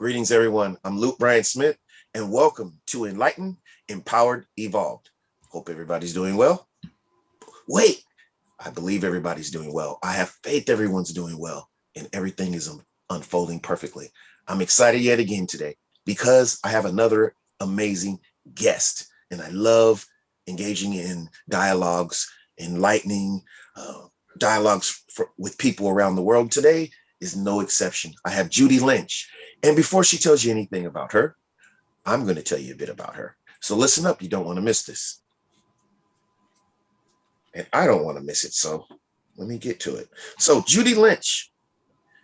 Greetings, everyone. I'm Luke Bryan Smith, and welcome to Enlightened, Empowered, Evolved. Hope everybody's doing well. Wait, I believe everybody's doing well. I have faith everyone's doing well, and everything is unfolding perfectly. I'm excited yet again today because I have another amazing guest, and I love engaging in dialogues, enlightening dialogues with people around the world. Today is no exception. I have Judy Lynch. And before she tells you anything about her, I'm going to tell you a bit about her. So listen up. You don't want to miss this. And I don't want to miss it. So let me get to it. So Judy Lynch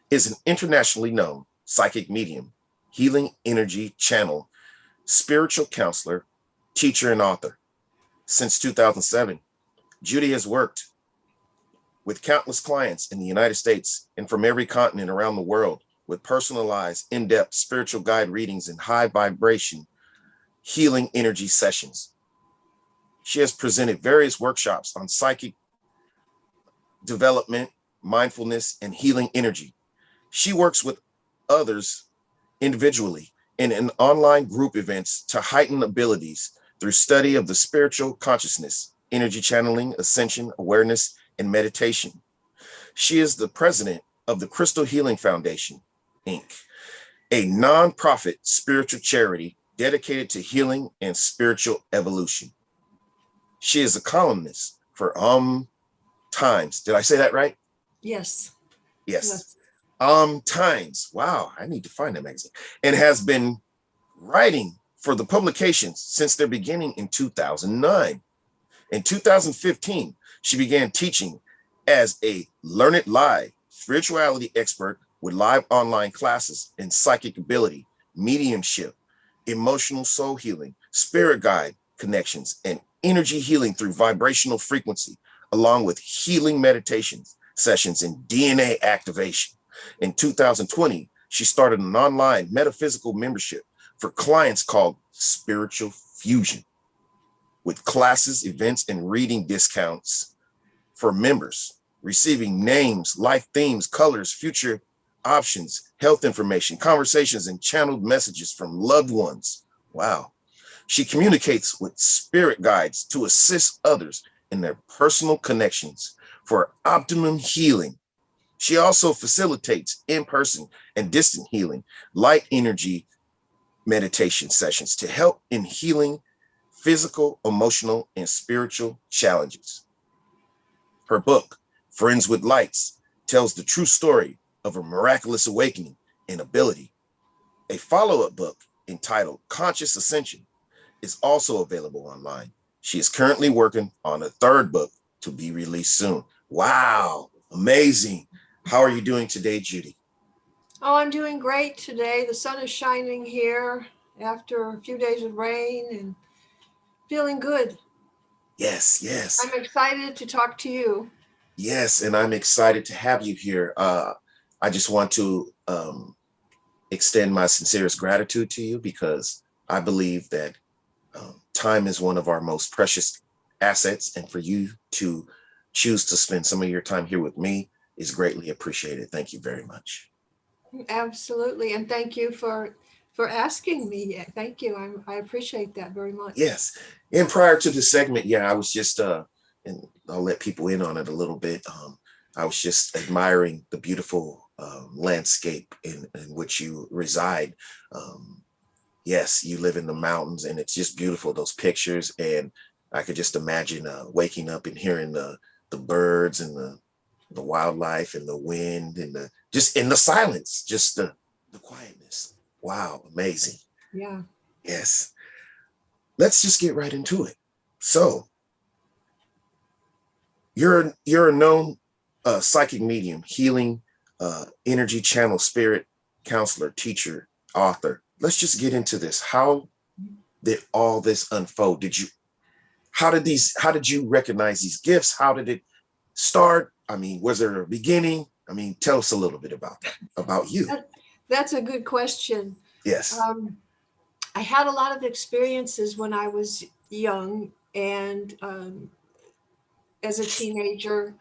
is an internationally known psychic medium, healing energy channel, spiritual counselor, teacher, and author. Since 2007, Judy has worked with countless clients in the United States and from every continent around the world with personalized, in-depth spiritual guide readings and high vibration healing energy sessions. She has presented various workshops on psychic development, mindfulness, and healing energy. She works with others individually and in online group events to heighten abilities through study of the spiritual consciousness, energy channeling, ascension, awareness, and meditation. She is the president of the Crystal Healing Foundation, Inc., a nonprofit spiritual charity dedicated to healing and spiritual evolution. She is a columnist for Times. Did I say that right? Yes. Yes. Times. Wow, I need to find that magazine. And has been writing for the publications since their beginning in 2009. In 2015, she began teaching as a learned live spirituality expert with live online classes in psychic ability, mediumship, emotional soul healing, spirit guide connections, and energy healing through vibrational frequency, along with healing meditations, sessions, and DNA activation. In 2020, she started an online metaphysical membership for clients called Spiritual Fusion, with classes, events, and reading discounts for members, receiving names, life themes, colors, future options, health information, conversations, and channeled messages from loved ones. Wow. She communicates with spirit guides to assist others in their personal connections for optimum healing. She also facilitates in-person and distant healing, light energy meditation sessions to help in healing physical, emotional, and spiritual challenges. Her book, Friends with Lights, tells the true story of a miraculous awakening and ability. A follow-up book entitled Conscious Ascension is also available online. She is currently working on a third book to be released soon. Wow, amazing. How are you doing today, Judy? Oh, I'm doing great today. The sun is shining here after a few days of rain and feeling good. Yes, yes, I'm excited to talk to you. yes, and I'm excited to have you here. I just want to extend my sincerest gratitude to you because I believe that time is one of our most precious assets, and for you to choose to spend some of your time here with me is greatly appreciated. Thank you very much. Absolutely. And thank you for asking me. Thank you. I appreciate that very much. Yes, and prior to the segment, yeah, I was just and I'll let people in on it a little bit. I was just admiring the beautiful landscape in which you reside. Um, yes, you live in the mountains, and it's just beautiful, those pictures. And I could just imagine waking up and hearing the birds and the wildlife and the wind and the just in the silence, just the quietness. Wow, amazing. Yeah. Yes. Let's just get right into it. So you're a known psychic medium, healing, energy channel, spirit counselor, teacher, author. Let's just get into this. How did all this unfold? How did you recognize these gifts? How did it start? I mean, was there a beginning? I mean, tell us a little bit about that, about you. That, that's a good question. Yes. Um, I had a lot of experiences when I was young and as a teenager,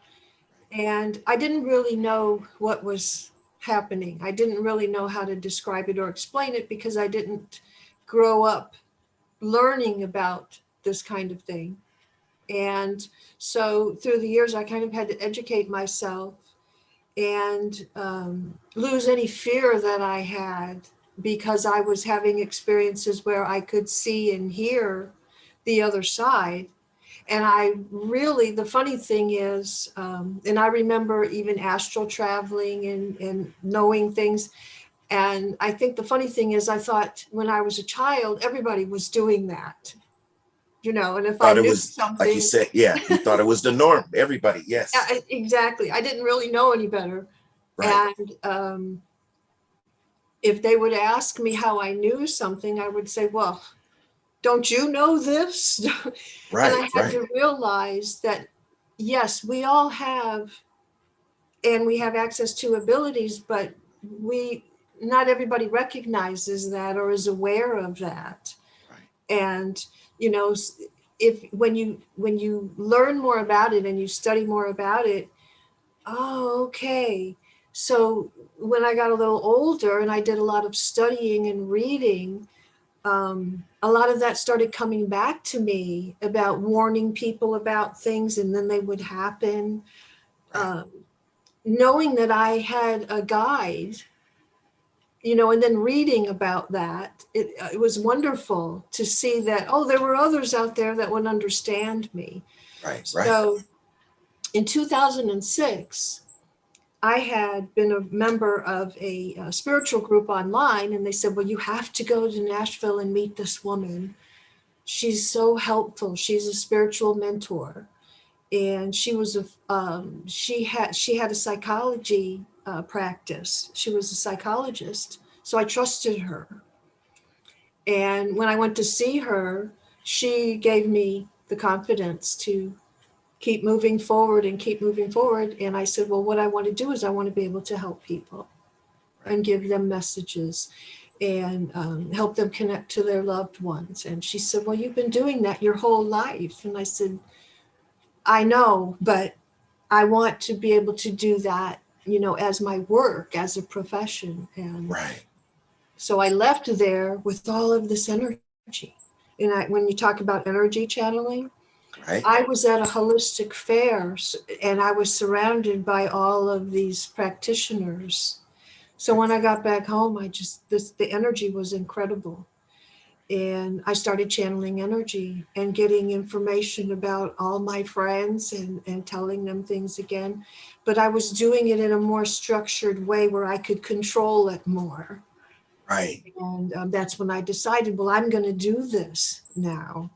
and I didn't really know what was happening. I didn't really know how to describe it or explain it because I didn't grow up learning about this kind of thing. And so through the years, I kind of had to educate myself and lose any fear that I had, because I was having experiences where I could see and hear the other side. And I really, the funny thing is, and I remember even astral traveling and knowing things. And I think the funny thing is, I thought when I was a child, everybody was doing that, and if I Thought it knew was, like you something, said, yeah, you thought it was the norm. Everybody, yes. exactly, I didn't really know any better. Right, And if they would ask me how I knew something, I would say, well, don't you know this? And right, I had right, to realize that, yes, we all have, and we have access to abilities, but we, not everybody recognizes that or is aware of that. right, And, you know, if when you learn more about it and you study more about it, oh, okay. So when I got a little older and I did a lot of studying and reading, a lot of that started coming back to me about warning people about things, and then they would happen. right, Um, Knowing that I had a guide, and then reading about that, it was wonderful to see that, oh, there were others out there that would understand me. right, right, So in 2006, I had been a member of a spiritual group online, and they said, well, you have to go to Nashville and meet this woman. She's so helpful. She's a spiritual mentor. And she had a psychology practice. She was a psychologist. So I trusted her. And when I went to see her, she gave me the confidence to keep moving forward and keep moving forward. And I said, well, what I want to do is I want to be able to help people right. and give them messages and help them connect to their loved ones. And she said, well, you've been doing that your whole life. And I said, I know, but I want to be able to do that, as my work, as a profession. And Right, so I left there with all of this energy. And when you talk about energy channeling, right, I was at a holistic fair and I was surrounded by all of these practitioners. So when I got back home, the energy was incredible. And I started channeling energy and getting information about all my friends and telling them things again. But I was doing it in a more structured way where I could control it more. right. And that's when I decided, well, I'm going to do this now.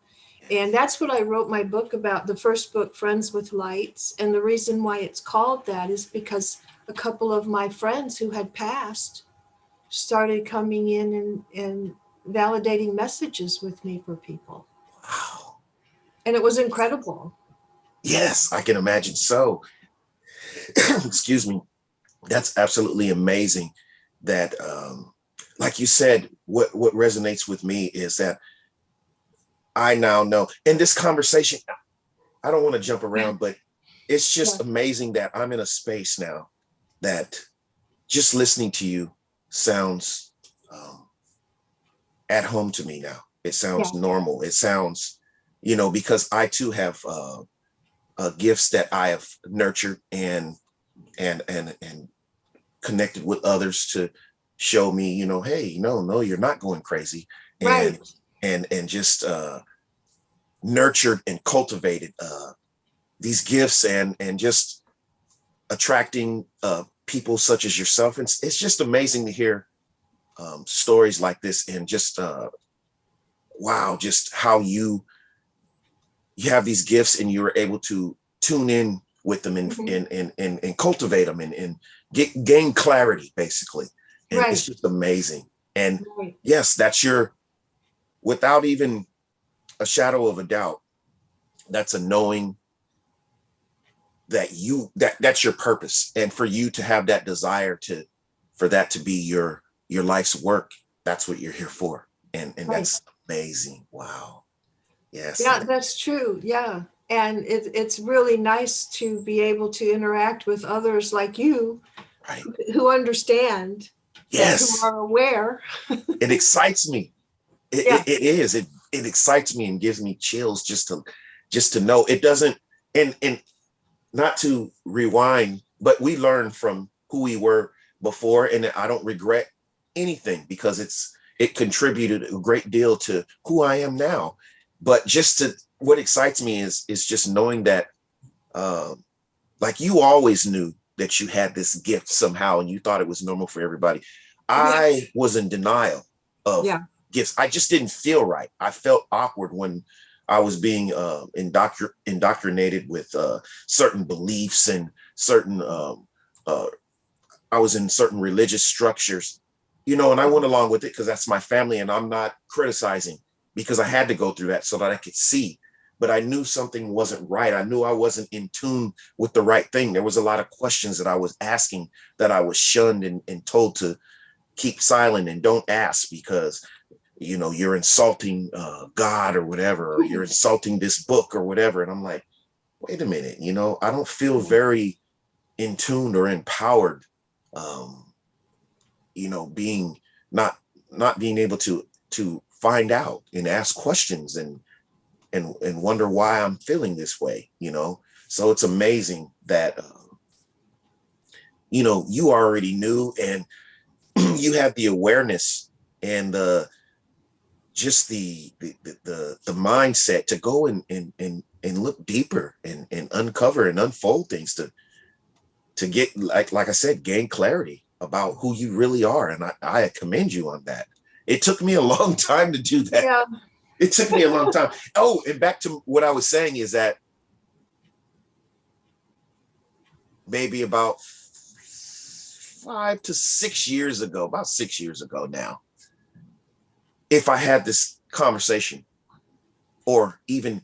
And Yes, that's what I wrote my book about, the first book, Friends with Lights. And the reason why it's called that is because a couple of my friends who had passed started coming in and validating messages with me for people. wow. And it was incredible. Yes, I can imagine so. Excuse me. That's absolutely amazing. That, like you said, what resonates with me is that I now know in this conversation, I don't want to jump around, but it's Yeah. just amazing that I'm in a space now that just listening to you sounds at home to me now. It Yeah. sounds normal. It sounds, because I too have gifts that I have nurtured and connected with others to show me, hey, no, you're not going crazy, and Right. and just nurtured and cultivated these gifts and just attracting people such as yourself. And it's just amazing to hear stories like this and just wow, just how you have these gifts and you're able to tune in with them and Mhm. and cultivate them and gain clarity basically. And it's Right. just amazing. And Right. yes, that's your, without even a shadow of a doubt, that's a knowing that that's your purpose, and for you to have that desire to, for that to be your life's work. That's what you're here for. And Right. that's amazing. Wow. Yes. Yeah, that's true. Yeah. And it's really nice to be able to interact with others like you Right. who understand and who Yes. are aware. It excites me. Yeah. It is. It excites me and gives me chills just to know it doesn't, and not to rewind, but we learn from who we were before, and I don't regret anything because it contributed a great deal to who I am now. But just to what excites me is just knowing that, um, like you always knew that you had this gift somehow, and you thought it was normal for everybody. Yeah. I was in denial of Yeah. gifts. I just didn't feel right. I felt awkward when I was being indoctrinated with certain beliefs and certain uh, I was in certain religious structures, and I went along with it because that's my family, and I'm not criticizing because I had to go through that so that I could see. But I knew something wasn't right. I knew I wasn't in tune with the right thing. There was a lot of questions that I was asking that I was shunned and told to keep silent and don't ask because you're insulting God or whatever, or you're insulting this book or whatever. And I'm like, wait a minute, I don't feel very in tune or empowered, um, being not being able to find out and ask questions and wonder why I'm feeling this way. So it's amazing that you already knew, and you have the awareness and the just the mindset to go and look deeper and uncover and unfold things to get, like I said, gain clarity about who you really are. And I commend you on that. It took me a long time to do that. Yeah. It took me a long time. Oh, and back to what I was saying is that maybe about 5 to 6 years ago, about 6 years ago now, if I had this conversation or even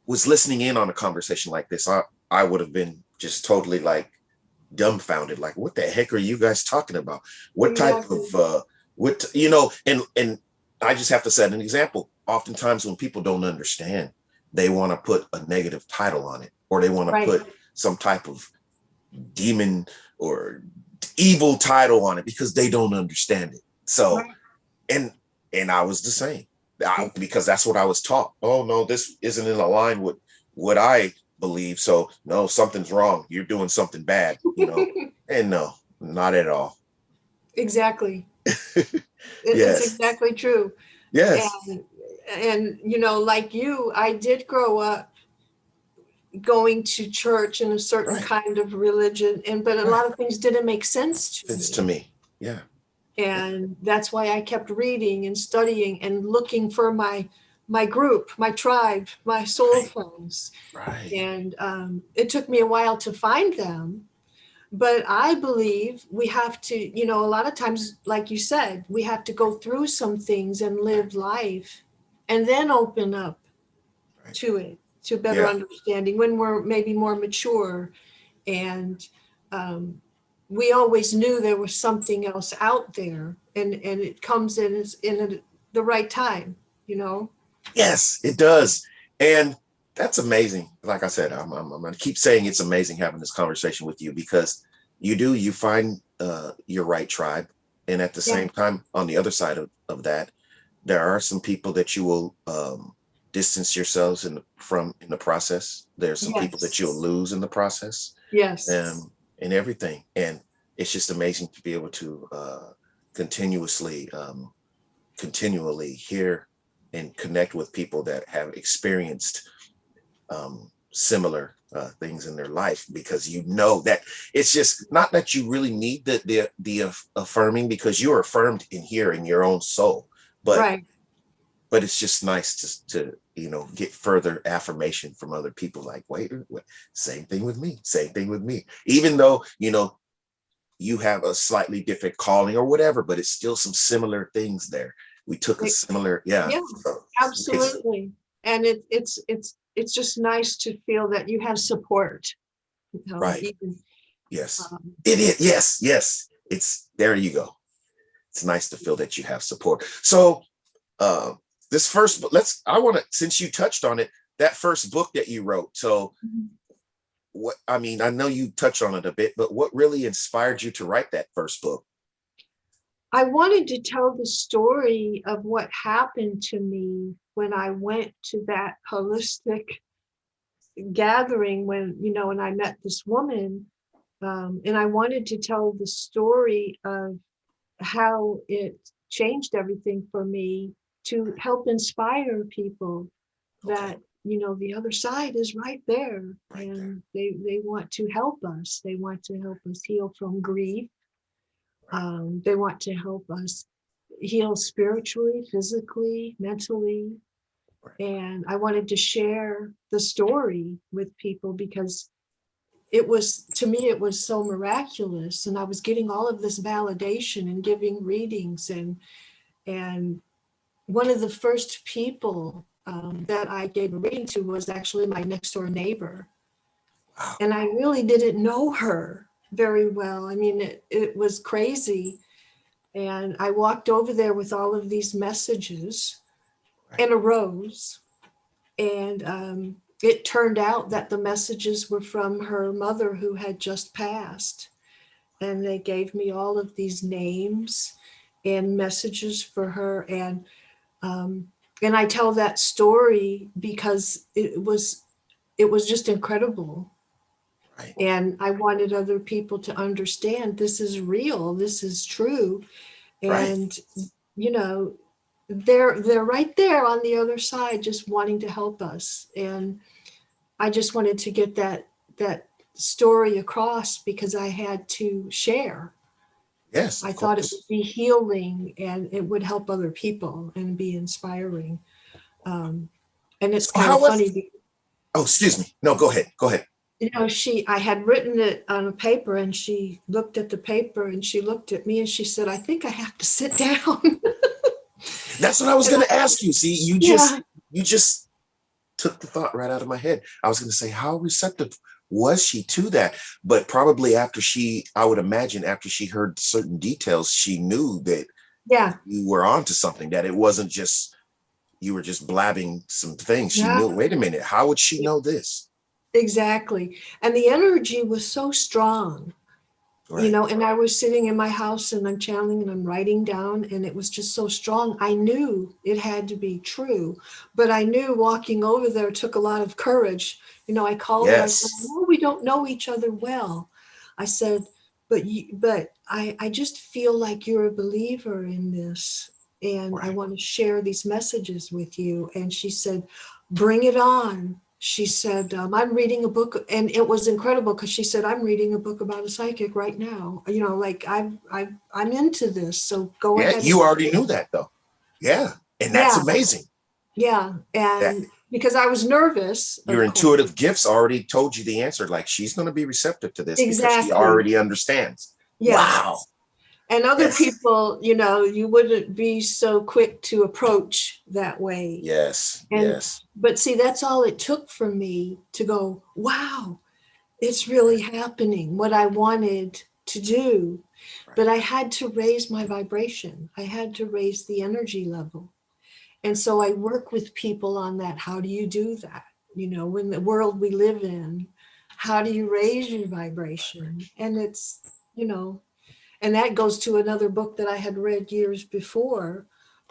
was listening in on a conversation like this, I would have been just totally like dumbfounded, like, what the heck are you guys talking about? What type Exactly. of and I just have to set an example. Oftentimes when people don't understand, they want to put a negative title on it, or they want to Right. put some type of demon or evil title on it because they don't understand it. So Right. and I was the same, because that's what I was taught. Oh no, this isn't in line with what I believe. So no, something's wrong. You're doing something bad. And no, not at all. Exactly. It's Yes, exactly true. yes, And like you, I did grow up going to church in a certain right, kind of religion, but a right. lot of things didn't make sense to Sense to me. me. Yeah, yeah, And that's why I kept reading and studying and looking for my group, my tribe, my soul right, friends. right, And it took me a while to find them. But I believe we have to, a lot of times, like you said, we have to go through some things and live life and then open up right. to it, to better Yeah, understanding when we're maybe more mature. And um, we always knew there was something else out there, and it comes in the right time. yes, it does. And that's amazing. Like I said, I'm going to keep saying it's amazing having this conversation with you because you find your right tribe. And at the Yeah. same time, on the other side of that, there are some people that you will distance yourselves from in the process. There's some people that you'll Yes. lose in the process, Yes. and everything. And it's just amazing to be able to continuously continually hear and connect with people that have experienced similar things in their life, because that it's just not that you really need the affirming, because you're affirmed in here in your own soul, but Right. it's just nice to get further affirmation from other people, like, wait, same thing with me, even though you have a slightly different calling or whatever, but it's still some similar things there. We took a Like, similar, yeah. yeah, So it's absolutely. And it's just nice to feel that you have support. right. Even Yes, um, it is. Yes, yes. It's there. You go. It's nice to feel that you have support. So, uh, this first, I want to, since you touched on it, that first book that you wrote. So, what, I mean, I know you touched on it a bit, but what really inspired you to write that first book? I wanted to tell the story of what happened to me when I went to that holistic gathering when I met this woman. And I wanted to tell the story of how it changed everything for me to help inspire people Okay, that, the other side is right there, right there. and they want to help us. They want to help us heal from grief. Right, They want to help us heal spiritually, physically, mentally. right, And I wanted to share the story with people because it was, to me, it was so miraculous. And I was getting all of this validation and giving readings. And one of the first people that I gave a reading to was actually my next door neighbor. wow, And I really didn't know her very well. I mean, it was crazy. And I walked over there with all of these messages right, and a rose. And it turned out that the messages were from her mother who had just passed. And they gave me all of these names and messages for her. And I tell that story because it was just incredible. right, And I wanted other people to understand this is real, this is true. right. And you know, they're right there on the other side just wanting to help us. And I just wanted to get that story across because I had to share. Yes, I of thought it would course. be healing and it would help other people and be inspiring. Um, and So it's kind how of was, funny. oh, excuse me. No, go ahead. Go ahead. I had written it on a paper and she looked at the paper and she looked at me and she said, I think I have to sit down. That's what I was And going to ask you. See, yeah, you just took the thought right out of my head. I was going to say, how receptive was she to that? But probably after I would imagine after she heard certain details, she knew that yeah, you were onto something, that it wasn't just, you were just blabbing some things. She yeah, knew, wait a minute, how would she know this? exactly. And the energy was so strong. Right. And I was sitting in my house and I'm channeling and I'm writing down, and it was just so strong. I knew it had to be true, but I knew walking over there took a lot of courage. I called her. I said, Yes. "No, we don't know each other well." I said, but I just feel like you're a believer in this, and I Right. want to share these messages with you. And she said, "Bring it on." She said, I'm reading a book, and it was incredible because she said, I'm reading a book about a psychic right now. Like I'm into this, so go Yeah. ahead and You already knew that though. Yeah. And that's yeah, amazing yeah. that And because I was nervous, your of course. intuitive gifts already told you the answer. Like she's going to be receptive to this because she Exactly. already understands. Yes. Wow. And other Yes. people, you wouldn't be so quick to approach that way. Yes. And Yes. but see, that's all it took for me to go, wow, it's really Right. happening, what I wanted to do. Right. But I had to raise my vibration. I had to raise the energy level. And so I work with people on that. How do you do that? In the world we live in, how do you raise your vibration? And it's, you know, and that goes to another book that I had read years before,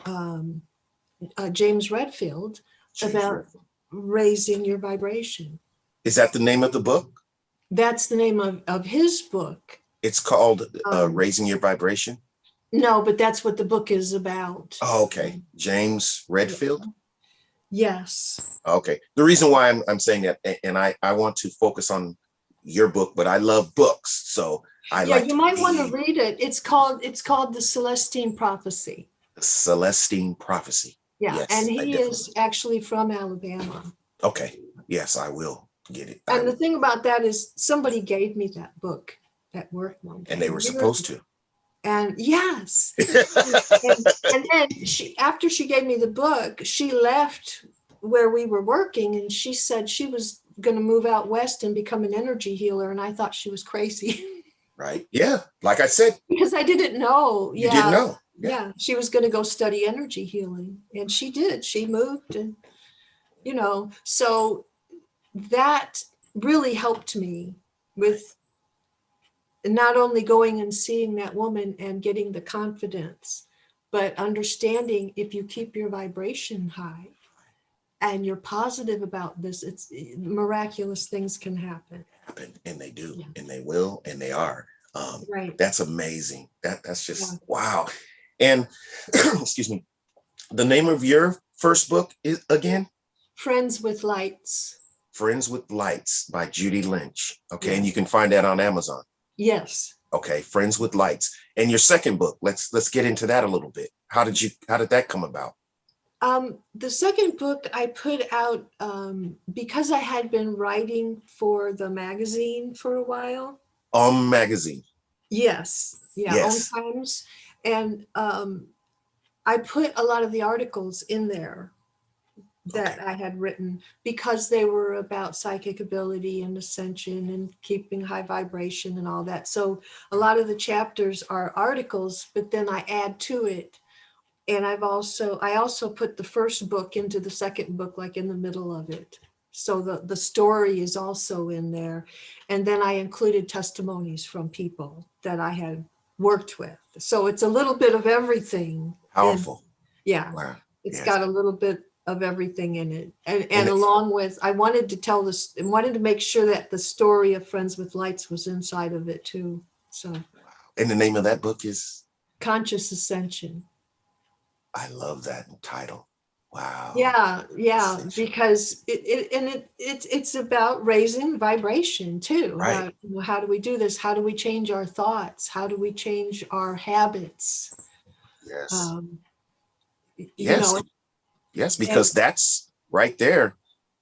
um, James Redfield, James about Redfield. raising your vibration. Is that the name of the book? That's the name of his book. It's called Um, Raising Your Vibration. no, but that's what the book is about. Oh, okay. James Yeah. Redfield. Yes. Okay. The reason why I'm saying that, and I want to focus on your book, but I love books, so I Yeah, like you to might want to read read it. It's called The Celestine Prophecy. the Celestine Prophecy. Yeah, and Yes, I he definitely. is actually from Alabama. Okay. Yes, I will get it. I And the will. thing about that is somebody gave me that book at work one And day. they were supposed to. And yes. And then after she gave me the book, she left where we were working and she said she was going to move out west and become an energy healer. And I thought she was crazy. Right. Yeah. Like I said, Because I didn't know. you didn't Yeah. know. Yeah. Yeah. She was going to go study energy healing. And she did. She moved and, so that really helped me with not only going and seeing that woman and getting the confidence, but understanding if you keep your vibration high and you're positive about this, it's miraculous things can happen. Happen, and they do, Yeah. and they will, and they are. Right. That's amazing. That's Yeah. just wow. And excuse me, the name of your first book is again Friends with Lights. Friends with Lights by Judy Lynch. Okay, and Yeah. you can find that on Amazon. Yes. Okay, Friends with Lights. And your second book, let's get into that a little bit. How did that come about? The second book I put out because I had been writing for the magazine for a while. Magazine. Yes. Yeah. On Yes. Times. And I put a lot of the articles in there Okay. that I had written because they were about psychic ability and ascension and keeping high vibration and all that. So a lot of the chapters are articles, but then I add to it. And I also put the first book into the second book, like in the middle of it. So the story is also in there. And then I included testimonies from people that I had worked with. So it's a little bit of everything. And Powerful. yeah, Wow. it's Yes. got a little bit of everything in it. And And along with, I wanted to tell this, and wanted to make sure that the story of Friends with Lights was inside of it too. So the name of that book is, Conscious Ascension. I love that title. Wow. Yeah, Ascension. because it's about raising vibration too. Right. How do we do this? How do we change our thoughts? How do we change our habits? Yes. Um, you Yes. know, Yes, and because that's right there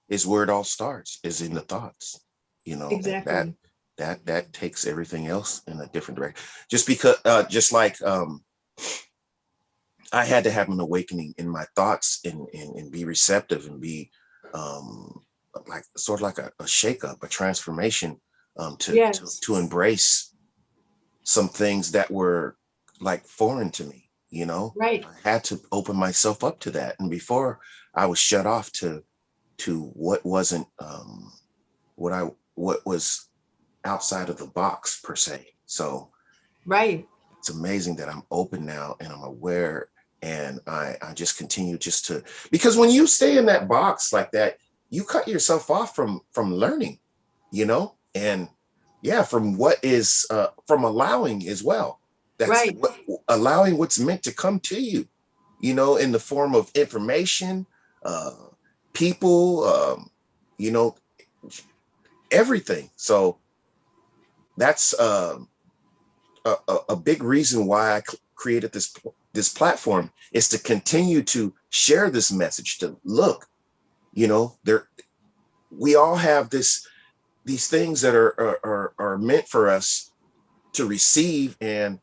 is where it all starts, is in the thoughts, and that exactly. that that takes everything else in a different direction. Just because just like I had to have an awakening in my thoughts, and be receptive, and be um like sort of like a shakeup, a transformation, Yes, to embrace some things that were like foreign to me. right, I had to open myself up to that, and before I was shut off to what wasn't what was outside of the box per se. So right. it's amazing that I'm open now, and I'm aware, and I just continue just to, because when you stay in that box like that, you cut yourself off from learning, and yeah, from what is from allowing as well. That's Right, allowing what's meant to come to you, in the form of information, uh, people, you know, everything. So that's a big reason why I created this platform, is to continue to share this message. To look, there we all have these things that are meant for us to receive, and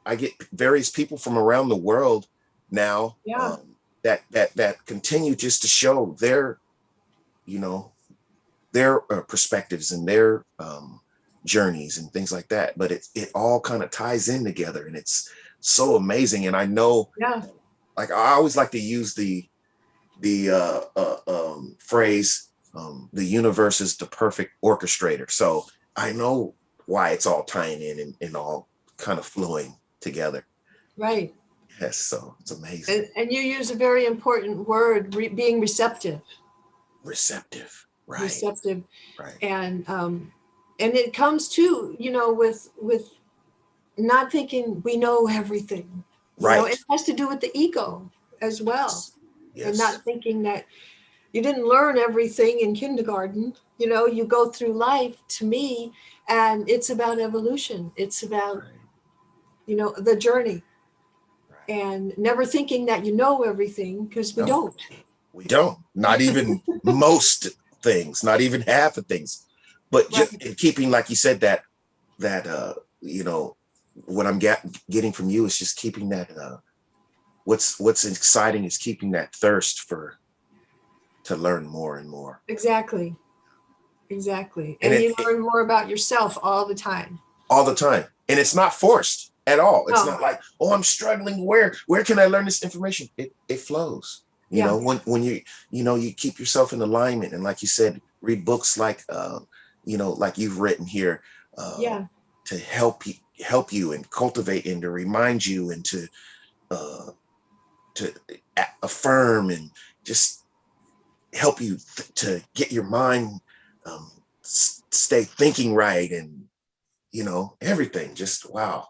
I get various people from around the world now, yeah, that continue just to show you know their perspectives and their journeys and things like that. But it all kind of ties in together, and it's so amazing. And I know, yeah, like, I always like to use the phrase, the universe is the perfect orchestrator. So I know why it's all tying in, and all kind of flowing together. right. Yes, so it's amazing. And you use a very important word, being receptive, Receptive. Right. receptive, Right. and it comes to, with not thinking we know everything. It Right. has to do with the ego as well, Yes. and Yes. not thinking that you didn't learn everything in kindergarten. You go through life, to me, and it's about evolution. It's about, Right. the journey, Right. and never thinking that you know everything, because we No, don't. we don't. Not even most things, not even half of things. But just Right, keeping, like you said, that what I'm getting from you is just keeping that what's exciting is keeping that thirst for to learn more and more. exactly, exactly. And And it you learn more about yourself all the time. all the time. And it's not forced at all. It's No, not like, oh, I'm struggling. Where can I learn this information? It flows. You know, when you keep yourself in alignment, and like you said, read books like like you've written here, uh, yeah, to help you and cultivate and to remind you and uh, to affirm and just help you to get your mind stay thinking right, and everything. Just wow.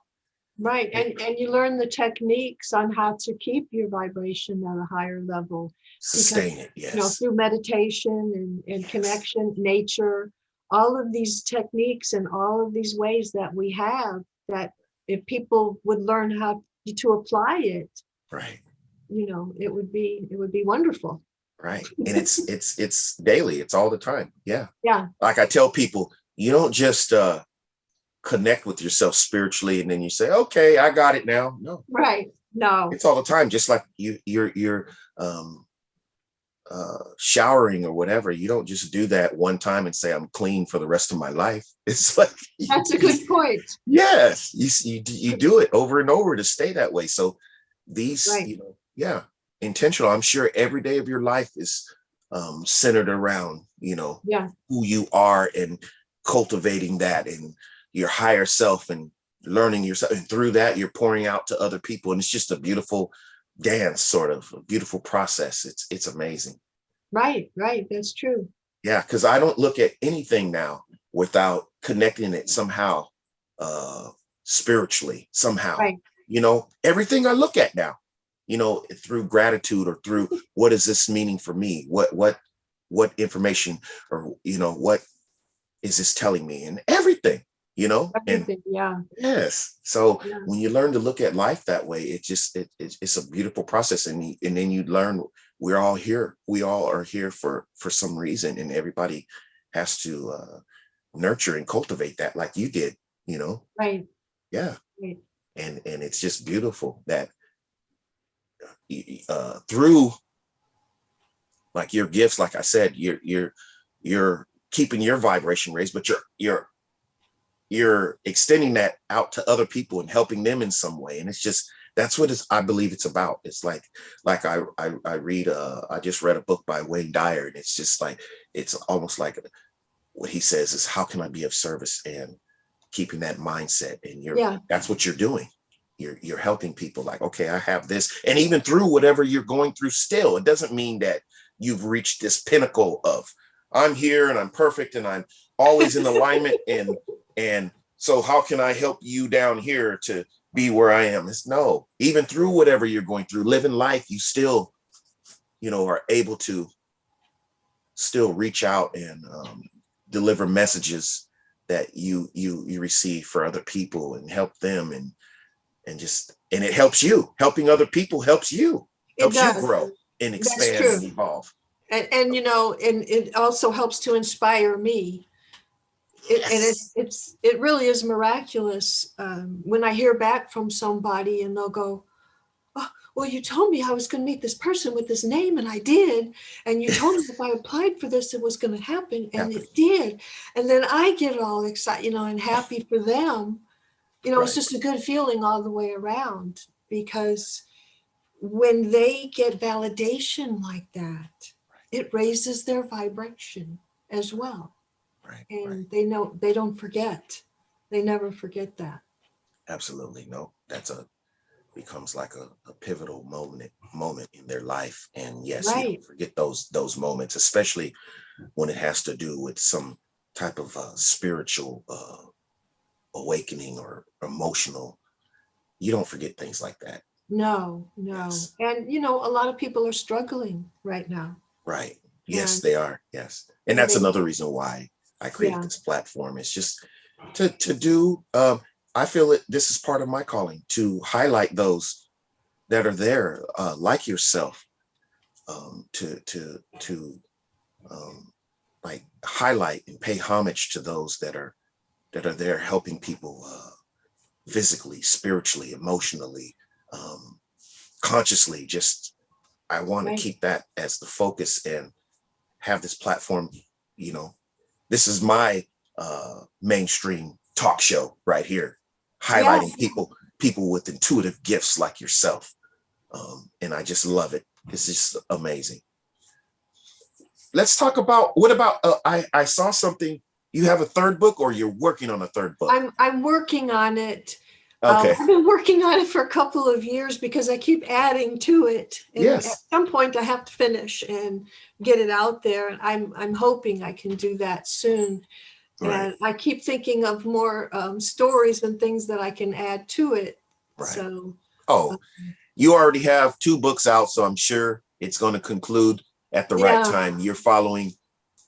right. And you learn the techniques on how to keep your vibration at a higher level because, Sustain it. Yes. through meditation and Yes. connection, nature, all of these techniques and all of these ways that we have, that if people would learn how to apply it, Right. it would be wonderful. Right. And it's daily. It's all the time. Yeah. Yeah, Like I tell people, you don't just connect with yourself spiritually and then you say, okay, I got it now. No, right. No, it's all the time. Just like you're um showering or whatever. You don't just do that one time and say I'm clean for the rest of my life. It's like that's a good point. yes, you do it over and over to stay that way. So these, Right. yeah, intentional. I'm sure every day of your life is centered around, Yeah, who you are and cultivating that and your higher self and learning yourself. And through that, you're pouring out to other people. And it's just a beautiful dance, sort of a beautiful process. It's amazing. right, right. That's true. Yeah, because I don't look at anything now without connecting it somehow, uh, spiritually, somehow. Right. Everything I look at now, through gratitude or through what is this meaning for me? What information or what is this telling me? And everything, and Everything. Yeah. yes. So Yeah. when you learn to look at life that way, it's a beautiful process, and then you learn we're all here. We all are here for some reason, and everybody has to nurture and cultivate that, like you did. You know, Right. yeah. Right. And it's just beautiful that through like your gifts, like I said, you're keeping your vibration raised, but you're extending that out to other people and helping them in some way. And it's just that's what I believe it's about. It's like I read I just read a book by Wayne Dyer, and it's just like it's almost like what he says is, how can I be of service, and keeping that mindset, and Yeah. that's what you're doing. You're helping people, like, okay, I have this. And even through whatever you're going through, still it doesn't mean that you've reached this pinnacle of I'm here and I'm perfect and I'm always in alignment, and so how can I help you down here to be where I am? It's no, even through whatever you're going through, living life, you still, are able to still reach out and deliver messages that you receive for other people and help them, and it helps you. Helping other people It helps you does. grow and That's expand and true. evolve. And it also helps to inspire me. Yes. It really is miraculous when I hear back from somebody and they'll go, "Oh, well, you told me I was going to meet this person with this name, and I did. And you told me if I applied for this, it was going to happen, and Happen. it did." And then I get all excited, and happy for them. It's Right. just a good feeling all the way around, because when they get validation like that, it raises their vibration as well. Right. Right. And they know they don't forget. They never forget that. Absolutely. No, that's a becomes like a pivotal moment in their life. And yes, you Right. don't forget those moments, especially when it has to do with some type of spiritual awakening or emotional. You don't forget things like that. No, no. Yes. And a lot of people are struggling right now. Right. Yes, And they are. Yes. And that's they, another reason why I created yeah, this platform. It's just to do I feel it this is part of my calling, to highlight those that are there, like yourself, to um, like highlight and pay homage to those that are there helping people, physically, spiritually, emotionally, um, consciously. Just I want to right. keep that as the focus and have this platform. You know, this is my mainstream talk show right here, Yeah. highlighting people with intuitive gifts like yourself, and I just love it. It's just amazing. Let's talk about, what about, I saw something, you have a third book, or you're working on a third book? I'm working on it. Okay. I've been working on it for a couple of years because I keep adding to it. And at some point I have to finish and get it out there. And I'm hoping I can do that soon. Right. And I keep thinking of more stories and things that I can add to it. Right. So, you already have 2 books out, so I'm sure it's going to conclude at the right time. You're following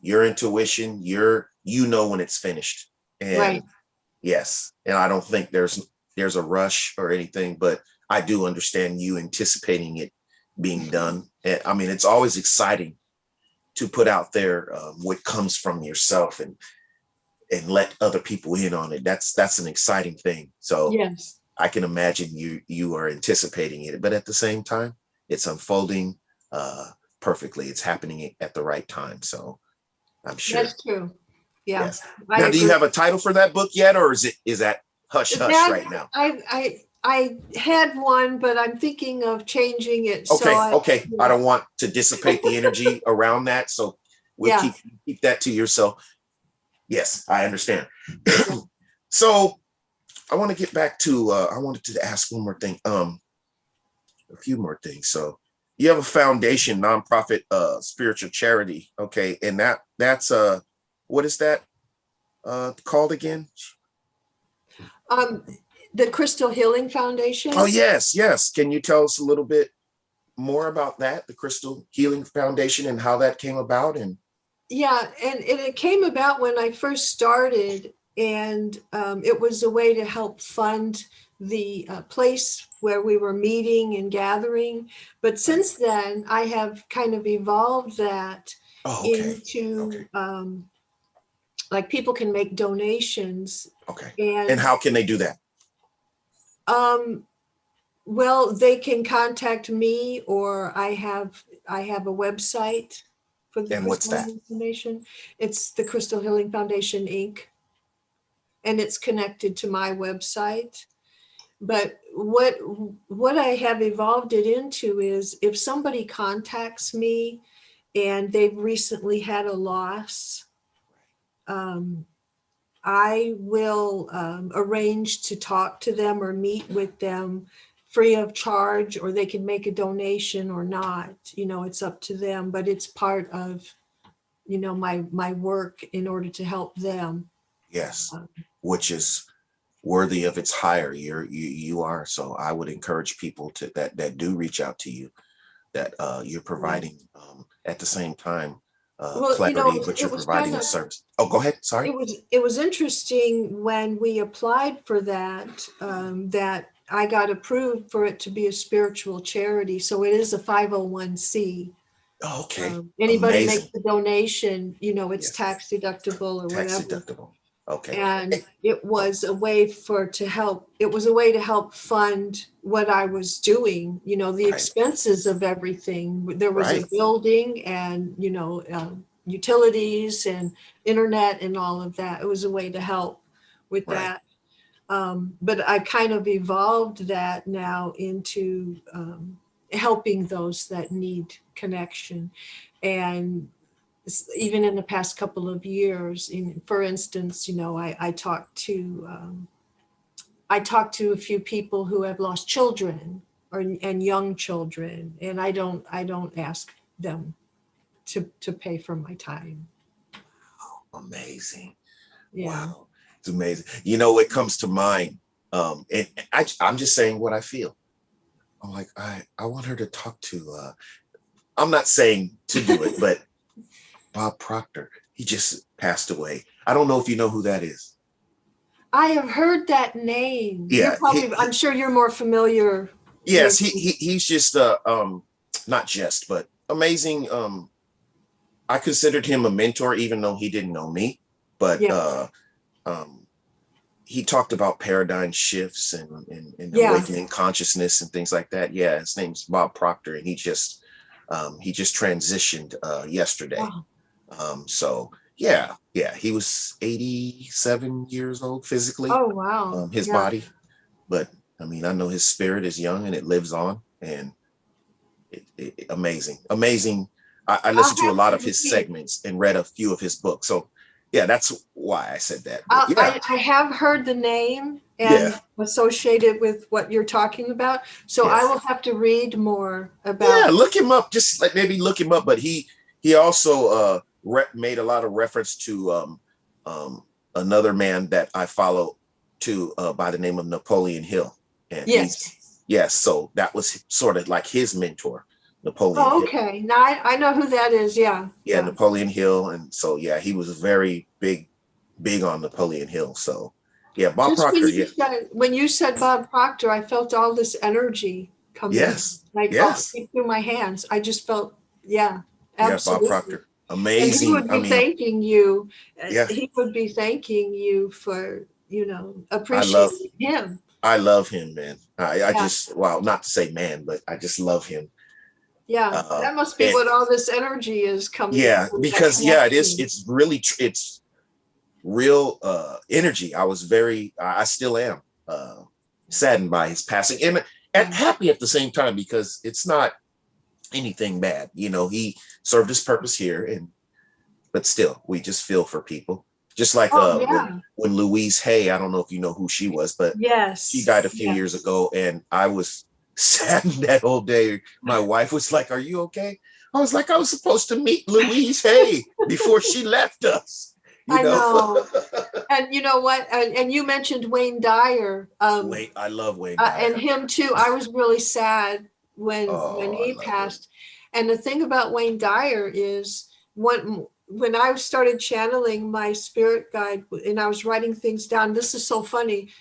your intuition. You know when it's finished. And right. Yes. And I don't think there's a rush or anything, but I do understand you anticipating it being done. And I mean, it's always exciting to put out there what comes from yourself and let other people in on it. That's an exciting thing. So yes. I can imagine you are anticipating it, but at the same time, it's unfolding perfectly. It's happening at the right time. So I'm sure. That's true. Yeah. Yes. Now, do you have a title for that book yet, or is that hush hush right now? I had one, but I'm thinking of changing it. Okay. So Okay. I don't want to dissipate the energy around that, so we'll keep that to yourself. Yes, I understand. So I want to get back to, I wanted to ask one more thing, a few more things. So you have a foundation, nonprofit, spiritual charity. Okay. And that's, what is that, called again? The Crystal Healing Foundation. Oh, yes. Yes. Can you tell us a little bit more about that, the Crystal Healing Foundation, and how that came about? And it came about when I first started, and it was a way to help fund the place where we were meeting and gathering. But since then, I have kind of evolved that into like people can make donations. Okay. And how can they do that? Well, they can contact me, or I have a website for the Crystal Healing Foundation. It's the Crystal Healing Foundation, Inc. And it's connected to my website. But what I have evolved it into is, if somebody contacts me and they've recently had a loss, I will arrange to talk to them or meet with them free of charge, or they can make a donation or not. It's up to them, but it's part of, my work in order to help them. Yes, which is worthy of its hire. You are. So I would encourage people that do reach out to you, that you're providing at the same time clarity, but you're providing a service. Oh, go ahead. Sorry. It was interesting when we applied for that, that I got approved for it to be a spiritual charity. So it is a 501c. Oh, okay. Anybody makes a donation, it's tax deductible or whatever. Tax deductible. Okay. And it was a way to help fund what I was doing, the expenses of everything. There was a building and, utilities and internet and all of that. It was a way to help with that. But I kind of evolved that now into helping those that need connection. And even in the past couple of years, for instance, I talked to a few people who have lost children and young children, and I don't ask them to pay for my time. Amazing. Yeah. Wow. It's amazing. It comes to mind. And I'm just saying what I feel. I'm like, I want her to talk to, I'm not saying to do it, but Bob Proctor, he just passed away. I don't know if you know who that is. I have heard that name. Yeah. I'm sure you're more familiar. Yes. He's just, not just, but amazing. I considered him a mentor, even though he didn't know me, but, he talked about paradigm shifts and awakening consciousness and things like that. Yeah. His name's Bob Proctor, and he just transitioned, yesterday. Wow. So yeah, he was 87 years old physically. Oh, wow. His body, but I mean, I know his spirit is young and it lives on. And Amazing, amazing. I I'll listened to a have lot to of his read. segments and read a few of his books. So yeah, that's why I said that. But yeah, I have heard the name yeah, and associated with what you're talking about. So I yes, will have to read more yeah. about. Look him up. Just like maybe look him up. But he also made a lot of reference to another man that I follow to by the name of Napoleon Hill, and he's Yes. yes. So that was sort of like his mentor, Napoleon Oh, Hill. okay. Now I know who that is. Yeah. Yeah, Yeah. Napoleon Hill, and so yeah, he was very big on Napoleon Hill. So yeah, Bob Just Proctor. Yeah, when you said Bob Proctor, I felt all this energy come in, yes, like yes, through my hands. I just felt, yeah, yeah, Bob absolutely. Proctor, And he amazing. would I be mean, thanking you. yeah, He would be thanking you for, I love appreciating him. I love him, man. I Yeah. just, well, not to say man, but I just love him. Yeah. Uh, That must be and what all this energy is coming yeah, from, that because yeah, connection. it's really, it's real energy. I was I still am saddened by his passing, and Yeah. happy at the same time because it's not anything bad. You know, he served his purpose here, and but still, we just feel for people. Just like Oh, yeah. when Louise Hay, I don't know if you know who she was, but she Yes. died a few years Yes. ago, and I was saddened that whole day. My wife was like, "Are you okay?" I was like, "I was supposed to meet Louise Hay before she left us." You I know. know. And you know what? And you mentioned Wayne Dyer, Wait, I love Wayne and Dyer. him too. I was really sad when Oh, I he love Wayne. passed. And the thing about Wayne Dyer is when I started channeling my spirit guide and I was writing things down. This is so funny.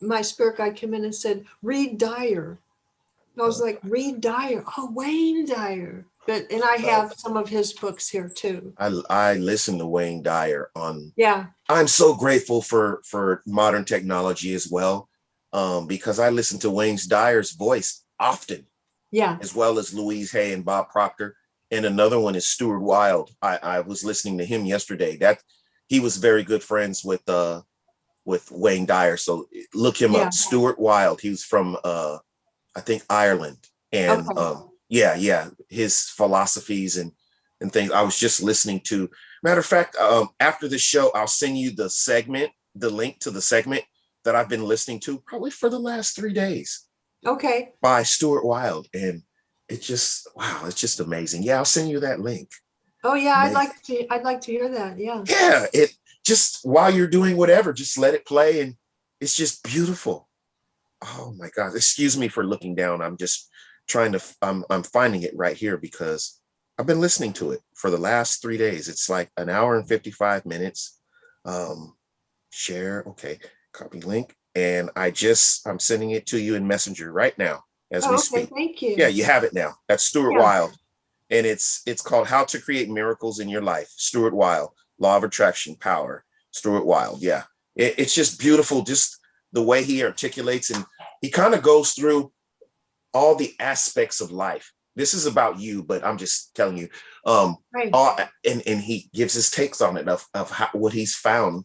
My spirit guide came in and said, "Read Dyer." And I was Uh, like, "Read Dyer? Oh, Wayne Dyer." And I love. have some of his books here too. I listen to Wayne Dyer on. Yeah, I'm so grateful for modern technology as well, because I listen to Wayne Dyer's voice often, yeah. as well as Louise Hay and Bob Proctor. And another one is Stuart Wilde. I was listening to him yesterday. That he was very good friends with Wayne Dyer. So look him Yeah. up. Stuart Wilde. He was from I think Ireland. And Okay. yeah, yeah, his philosophies and things. I was just listening to. Matter of fact, after the show, I'll send you the link to the segment that I've been listening to probably for the last 3 days Okay. by Stuart Wilde, and it just wow, it's just amazing. Yeah, I'll send you that link. Oh yeah, Amazing. I'd like to hear that. Yeah. Yeah, it just while you're doing whatever, just let it play, and it's just beautiful. Oh my God! Excuse me for looking down. I'm just trying to. I'm finding it right here because I've been listening to it for the last 3 days. It's like an hour and 55 minutes. Um, share. Okay, copy link, and I'm sending it to you in Messenger right now as we Oh, okay. speak. Thank Yeah, you. you have it now. That's Stuart Yeah. Wilde, and it's called How to Create Miracles in Your Life. Stuart Wilde, Law of Attraction, Power. Stuart Wilde. Yeah, it's just beautiful. Just the way he articulates, and he kind of goes through all the aspects of life. This is about you, but I'm just telling you. Right. All, and he gives his takes on it of how, what he's found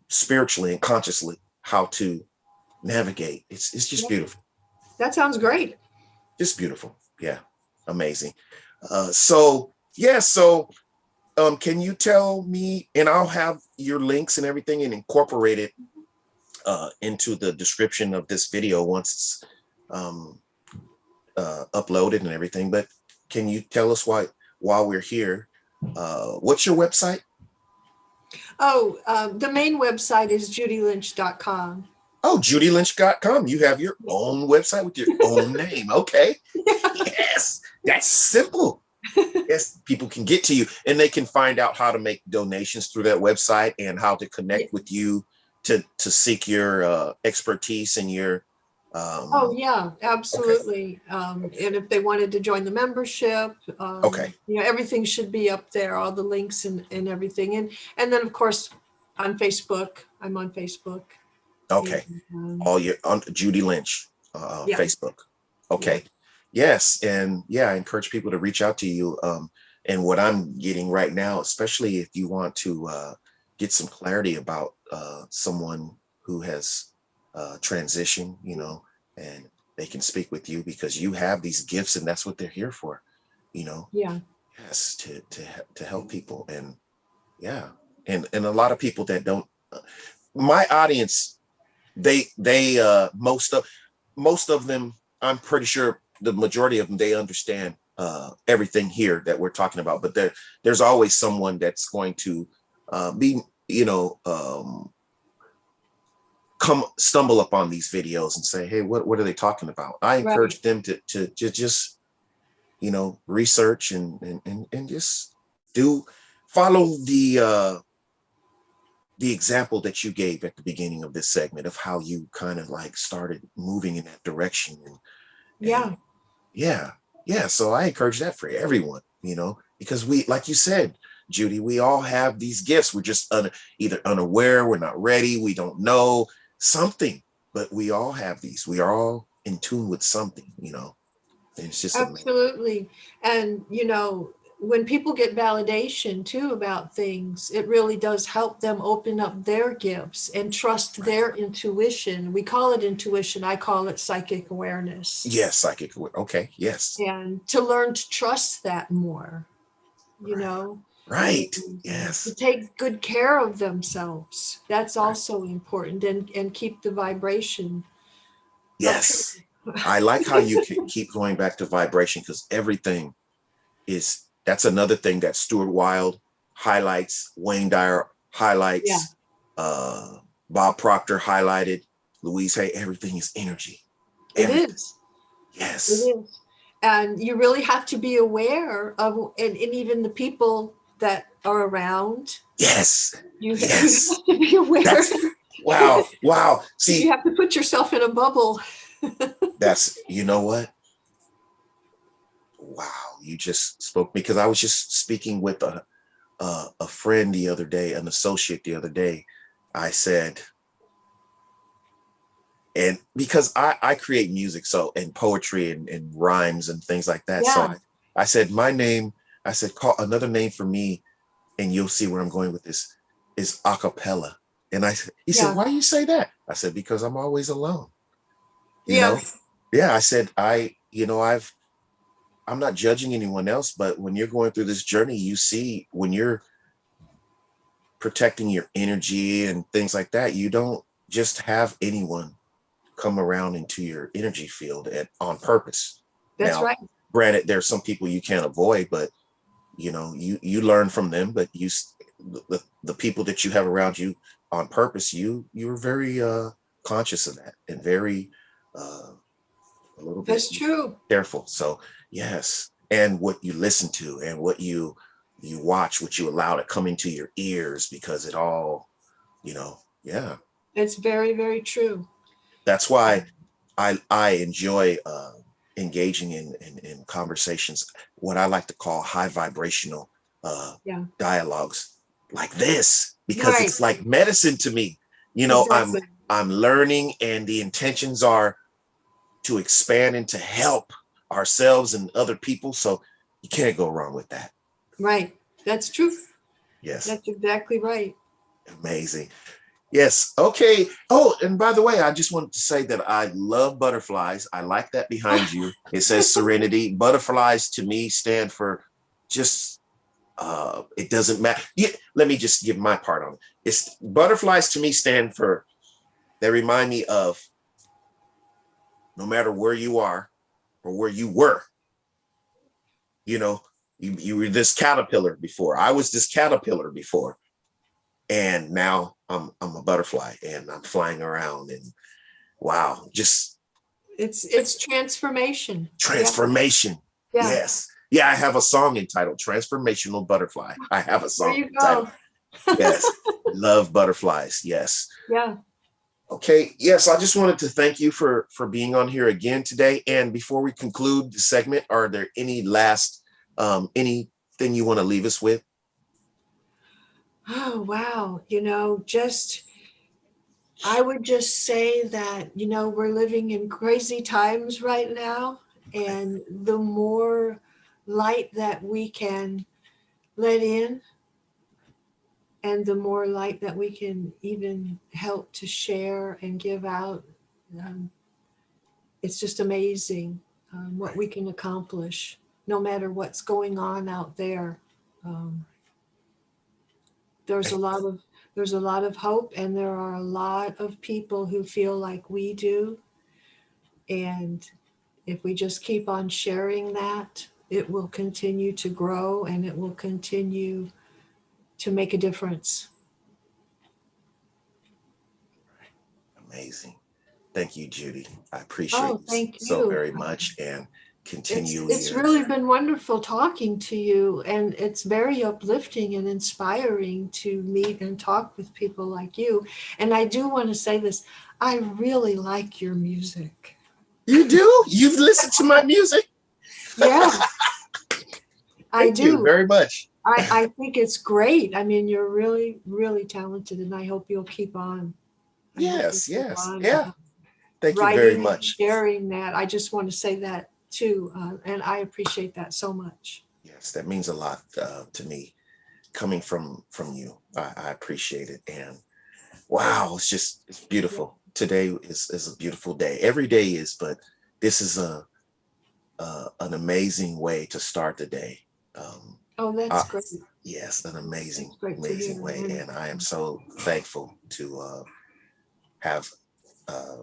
spiritually and consciously how to navigate. It's just Yeah. beautiful, That sounds great. just beautiful. Yeah, amazing. So yeah, so can you tell me, and I'll have your links and everything and incorporate it into the description of this video once it's um, uploaded and everything. But can you tell us why while we're here, what's your website? Oh, the main website is judylynch.com. Oh, judylynch.com. You have your own website with your own name. Okay. Yes, that's simple. Yes, people can get to you and they can find out how to make donations through that website and how to Yeah. connect with you to seek your expertise and your Oh, um yeah, okay, absolutely. And if they wanted to join the membership, okay, everything should be up there, all the links and everything. And then, of course, on Facebook, I'm on Facebook. And, okay. All your on Judy Lynch yeah, Facebook. yeah. Okay. Yes, and yeah, I encourage people to reach out to you. And what I'm getting right now, especially if you want to get some clarity about someone who has transitioned, you know, and they can speak with you because you have these gifts and that's what they're here for, you know. Yeah. Yes, to help people. And yeah, and a lot of people that don't, my audience, they most of them, I'm pretty sure the majority of them, they understand everything here that we're talking about, but there's always someone that's going to be, you know, come stumble upon these videos and say, hey, what are they talking about? I Right. encourage them to just, you know, research and just do follow the example that you gave at the beginning of this segment of how you kind of like started moving in that direction. And Yeah. yeah, yeah. So I encourage that for everyone, you know, because we, like you said, Judy, we all have these gifts. We're just either unaware, we're not ready, we don't know something, but we all have these. We are all in tune with something, you know, and it's just amazing. Absolutely. And, you know, when people get validation too about things, it really does help them open up their gifts and trust Right. their intuition. We call it intuition, I call it psychic awareness. Yes, psychic. Okay. Yes. And to learn to trust that more, you Right. know, Right. to Yes. take good care of themselves. That's Right. also important, and keep the vibration up. Yes. I like how you keep going back to vibration because everything is, that's another thing that Stuart Wilde highlights, Wayne Dyer Yeah, highlights, uh, Bob Proctor highlighted, Louise Hay, everything is energy. it Everything. is. It Yes. is. And you really have to be aware of, and even the people that are around, Yes. you Yes. have to be aware. That's wow. Wow. You See, have to put yourself in a bubble. that's, you know what? Wow. You just spoke, because I was just speaking with a friend the other day, an associate the other day. I said, and because I create music, so, and poetry and rhymes and things like that. So Yeah, I said, my name, I said, call another name for me, and you'll see where I'm going with this, is acapella. And he said, yeah, why do you say that? I said, because I'm always alone, you know? yes, Yeah, I said, you know, I'm not judging anyone else, but when you're going through this journey, you see when you're protecting your energy and things like that, you don't just have anyone come around into your energy field on purpose. that's Now, right. granted, there's some people you can't avoid, but you know, you learn from them. But the people that you have around you on purpose, you're very conscious of that and very uh, a little bit That's true. careful. So yes, and what you listen to and what you watch, what you allow to come into your ears, because it all, you know, yeah. It's very, very true. That's why I enjoy engaging in conversations, what I like to call high vibrational Yeah, dialogues like this, because right. it's like medicine to me. You know, Exactly. I'm learning, and the intentions are to expand and to help ourselves and other people. So you can't go wrong with that. Right. That's true. Yes, That's exactly right. amazing. Yes. Okay. Oh, and by the way, I just wanted to say that I love butterflies. I like that behind you. It says serenity. Butterflies to me stand for just it doesn't matter. Yeah, let me just give my part on it. It's butterflies to me stand for, they remind me of no matter where you are or where you were, you know, you were this caterpillar before. I was this caterpillar before. And now I'm a butterfly and I'm flying around, and wow, just It's transformation. Yeah, transformation. yeah. Yes. Yeah, I have a song entitled Transformational Butterfly. I have a There song you entitled. go. Yes. Love butterflies. Yes. Yeah. Okay. Yes, I just wanted to thank you for being on here again today. And before we conclude the segment, are there any last anything you want to leave us with? Oh, wow. Just I would just say that, we're living in crazy times right now. Right. And the more light that we can let in, and the more light that we can even help to share and give out, um, it's just amazing what we can accomplish no matter what's going on out there. Um, there's a lot of there's a lot of hope, and there are a lot of people who feel like we do. And if we just keep on sharing that, it will continue to grow and it will continue to make a difference. Amazing. Thank you, Judy. I appreciate Oh, you thank so you. very much, and It's continue it's your. really been wonderful talking to you, and it's very uplifting and inspiring to meet and talk with people like you. And I do want to say this, I really like your music. You do? You've listened to my music? Yeah, I Thank you do. very much. I think it's great. I mean, you're really, really talented, and I hope you'll keep on. I hope you'll Yes, keep yes. on Yeah. Thank you very writing and much. sharing that. I just want to say that too, and I appreciate that so much. Yes, that means a lot to me coming from you. I appreciate it. And wow, it's Yeah. beautiful. Today is a beautiful day. Every day is, but this is an amazing way to start the day. Um, Oh, uh, that's great. yes, an amazing, That's great to hear. amazing way. And I am so thankful to have uh,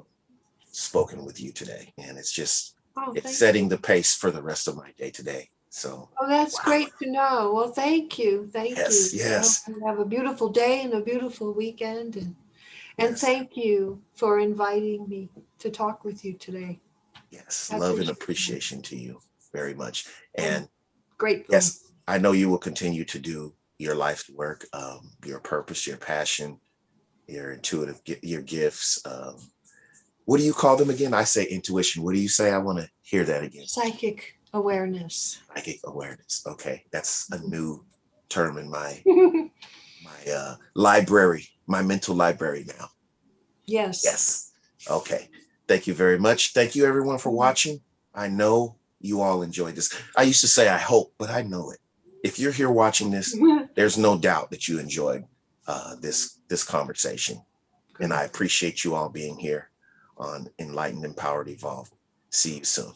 spoken with you today. And Oh, it's thank setting you. the pace for the rest of my day today. So, Oh, that's wow. great to know. Well, thank you. Thank Yes, you. I hope yes, you have a beautiful day and a beautiful weekend. And yes, thank you for inviting me to talk with you today. yes. I Love and appreciate it. appreciation to you very much. I'm And grateful. yes, I know you will continue to do your life's work, your purpose, your passion, your intuitive, your gifts. What do you call them again? I say intuition. What do you say? I want to hear that again. Psychic awareness. Psychic awareness. Okay, that's a new term in my library, my mental library now. Yes. Yes. Okay. Thank you very much. Thank you, everyone, for watching. I know you all enjoyed this. I used to say I hope, but I know it. If you're here watching this, there's no doubt that you enjoyed this conversation, and I Great. appreciate you all being here on Enlightened, Empowered, Evolved. See you soon.